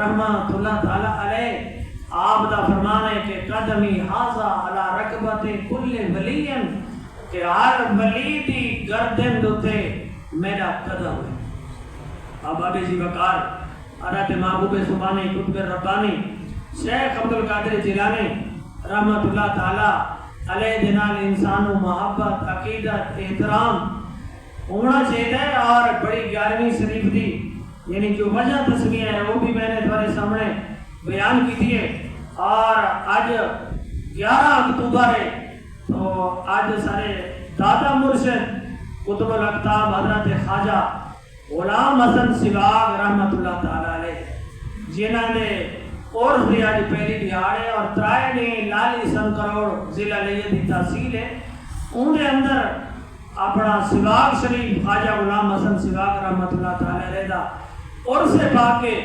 رحمۃ اللہ تعالی علیہ آپ دا فرمان ہے کہ قدمی حاضا علی رکبت کل ولی، کہ ہر ولی دی گردن دوتے میرا قدم ہے۔ اب ابھی جی وقار حضرت محبوب سبحانی قطب ربانی شیخ عبدالقادر جیلانی رحمۃ اللہ تعالی علیہ جنال انسان و محبت عقیدت احترام ہونا چاہیے، اور بڑی 11ویں شریف دی یعنی جو وجہ تصویر ہے وہ بھی میں نے تمہارے سامنے بیان کی تھی ہے۔ اور آج 11 اکتوبر ہے، تو آج سارے دادا مرشد قطب الاقطاب حضرت خواجہ غلام حسن سواگ رحمۃ اللہ تعالی علیہ جنہوں نے اور آج پہلی دہاڑ ہے اور ترائے نے لالی سن کروڑ ضلع لیہ دی تحصیل ہے، ان کے اندر اپنا سواگ شریف خواجہ غلام حسن سواگ رحمۃ اللہ تعالی علیہ دا اور سے پا کے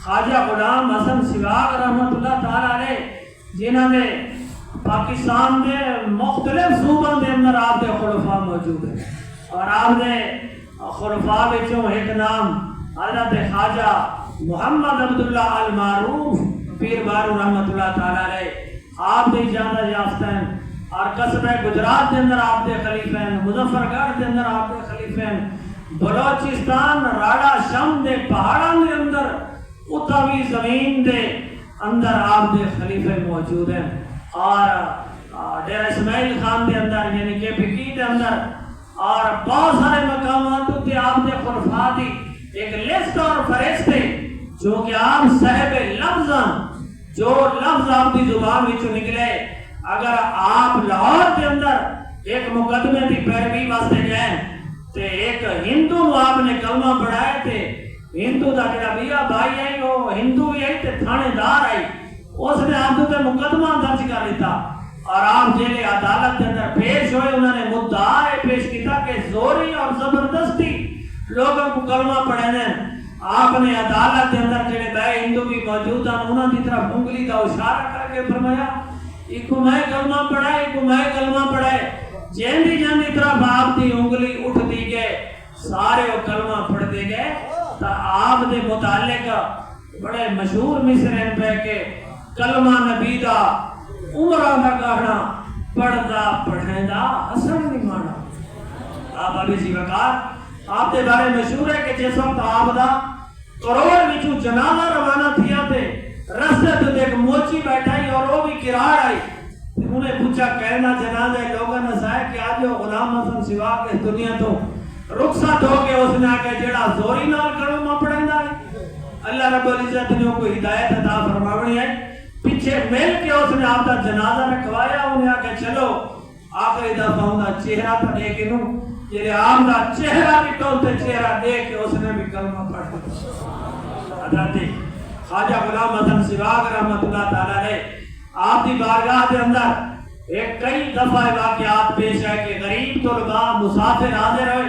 خواجہ غلام حسن سواگ رحمۃ اللہ تعالی علیہ جنہوں نے پاکستان کے مختلف صوبوں کے اندر آپ کے خلفاء موجود ہیں، اور آپ نے خلفاء وچوں ایک نام حضرت خواجہ محمد عبداللہ المعروف پیر بارو رحمۃ اللہ تعالی علیہ آپ بھی جانا یافتہ ہیں، اور قصبہ گجرات کے اندر آپ کے خلیفہ ہیں، مظفر گڑھ کے اندر آپ کے خلیفہ ہیں، بلوچستان راڑا شم دے پہاڑوں کے اندر اتاوی زمین دے اندر آپ کے خلیفہ موجود ہیں، اور ڈیرہ اسماعیل خان کے اندر یعنی کہ پکی کے اندر اور بہت سارے مقامات تے آپ کے خلفاء دی ایک لسٹ اور فہرست ہے جو کہ آپ صاحب لفظ جو لفظ آپ کی زبان وچوں نکلے اگر آپ لاہور کے اندر ایک مقدمے کی پیروی واسطے گئے تے ایک ہندو آپ نے کلمہ پڑھائے تے ہندو دا جڑا میاں بھائی ہے وہ ہندو بھی ہے تے تھانے دار آئی اس نے آپ تے مقدمہ درج کر لیتا، اور آپ جیلے عدالت کے اندر پیش ہوئے انہوں نے مدعا پیش کیتا کہ زوری اور زبردستی لوگوں کو کلمہ پڑھنے، آپ نے عدالت کے اندر جڑے بے ہندو بھی موجود ہیں انہوں کی طرف انگلی کا اشارہ کر کے فرمایا ایک میں کلمہ پڑھائے ایک میں کلمہ پڑھائے، جیندی جاندی طرف آپ کی انگلی اٹھ دی گئے سارے وہ کلمہ پڑھ دے گئے، تو آپ دے متعلق بڑے مشہور مصرین پہ کہ کلمہ نبی دا عمرہ دا کہنا پڑھدا پڑھیندا حسن نہیں مانا۔ آپ ابھی جی وقار آپ دے بارے مشہور ہے کہ جس وقت آپ دا کروڑ وچوں جنازہ روانہ تھیا تے رستے تو ایک موچی بیٹھائی اور وہ بھی کراڑ آئی، انہیں پوچھا کہنا جنازہ لوگوں نے سائے کہ آج غلام حسن سواگ اس دنیا تو رخصت ہو کے اس نے آکے جڑا زوری نال کلمہ پڑھیندا ہے اللہ رب العزت نے کو ہدایت عطا فرماونی ہے، پیچھے مل کے اس نے آپ کا جنازہ رکھوایا، انہیں آکے چلو آخری دفعہ انہا چہرہ تا دیکھ انہوں جیلے آپ کا چہرہ بھی ٹولتے چہرہ دیکھ کے اس نے بھی کلمہ پڑھ دیا۔ حضرت خواجہ غلام حسن سواگ رحمۃ اللہ تعالی علیہ آپ کی بارگاہ کے اندر ایک کئی دفعہ واقعات پیش ہے کہ غریب طلباء مسافر حاضر ہوئے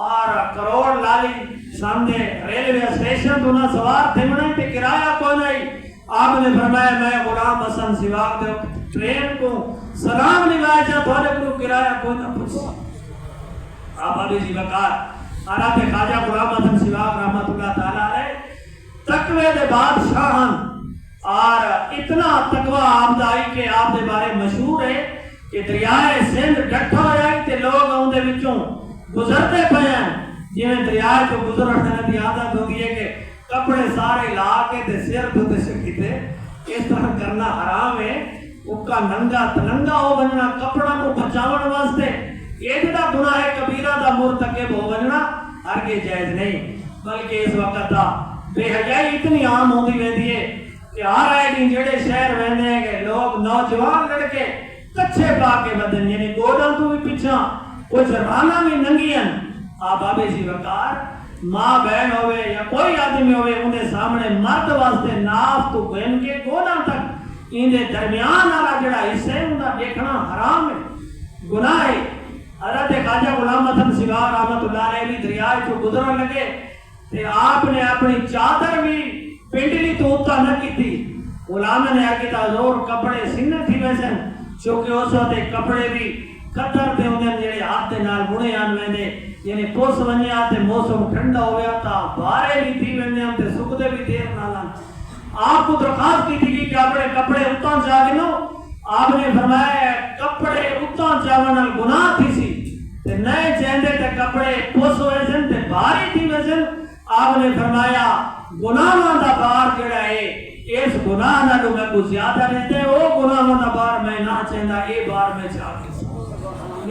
اور کروڑ لالی سامنے ریلوے اسٹیشن تو نہ سوار تھے منہیں تے کرایہ کوئی نہیں، آپ نے فرمایا میں غلام حسن سواگ دے ٹرین کو سلام نگاہ چاہ تھوڑے کو کرایہ کوئی نہ پوچھا۔ آپ ابھی جی وقار حضرت خواجہ غلام حسن سواگ رحمۃ اللہ تعالی علیہ تقوی دے بادشاہن اور اتنا تقوی آپ دائی کہ آپ دے بارے مشہور ہے کہ دریائے سندھ ڈٹھا ہو جائے تے لوگ آن دے وچوں گزرتے پہ ہیں جنہیں دریائے کو گزر رہنے دی عادت ہوگی ہے کہ کپڑے سارے لا کے تے سر دھوتے سکتے اس طرح کرنا حرام ہے، اس کا ننگا تننگا ہو بننا کپڑا کو بچاون واسطے یہ جڑا گناہ کبیرہ دا مرتکب ہو بننا ہرگز جائز نہیں، بلکہ اس وقت دا بے حیائی اتنی عام ہوتی رہتی ہے کہ ہر آئے دن جڑے شہر رہنے ہیں کہ لوگ نوجوان لڑکے کچھے پا کے بدن یعنی گوڑوں تو بھی پیچھا کچھ رانا بھی ننگی ہیں۔ آپ آبے جی وقار ماں بہن ہوئے یا کوئی آدمی ہوئے انہیں سامنے مرد واسطے ناف تو بہن کے گوڑوں تک انہیں درمیان آگا جڑا حصہ ہے انہیں دیکھنا حرام ہے، گناہ ہے۔ حضرت خواجہ غلام حسن سواگ رحمۃ اللہ علیہ بھی دریائے کو گزرن لگے تے آپ نے اپنی چادر بھی پنڈلی تو اتھا نہ کی تھی، غلام نے آگے تا زور کپڑے سننے تھی ویسے چونکہ اس وقت کپڑے بھی قطر دے ہوندے جڑے ہاتھ دے نال بنے آن ویندے یعنی پوس ونیا تے موسم ٹھنڈا ہو گیا تا بارے بھی تھی ویندے تے سکدے بھی دیر نال آپ کو درخواست کی تھی کہ اپنے کپڑے اتنا چاہ گنو، آپ نے فرمایا کپڑے اتنا چاہنا گناہ تھی سی تے نئے چاہتے تے کپڑے پوس ہوئے سن تے بھاری تھی ویسن. آپ نے فرمایا گناہاں دا بار جڑا ہے اس گناہ نالوں میں کو زیادہ رہتے او گناہاں دا بار میں نہ چاہندا اے بار میں چاہ کے.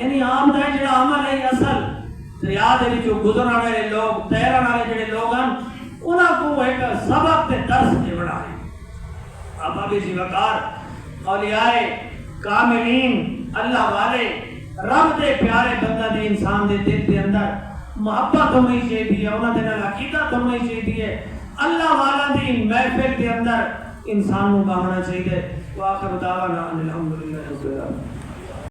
یعنی عام دا جڑا عمل ہے اصل دریا دے وچوں گزرن والے لوگ تیرن والے جڑے لوگ ہیں انہاں کو ایک سبق تے درس دیونا ہے. اب ابھی سی وقار اولیاء کاملین اللہ والے رب دے پیارے بندہ دے انسان دے دل دے اندر محبت ہونی چاہیے، انہاں دے نال عقیدت ہونی چاہیے، اللہ والا دی محفل دے اندر انسان نو باہنا چاہیے. واخر دعوانا الحمدللہ رب العالمین.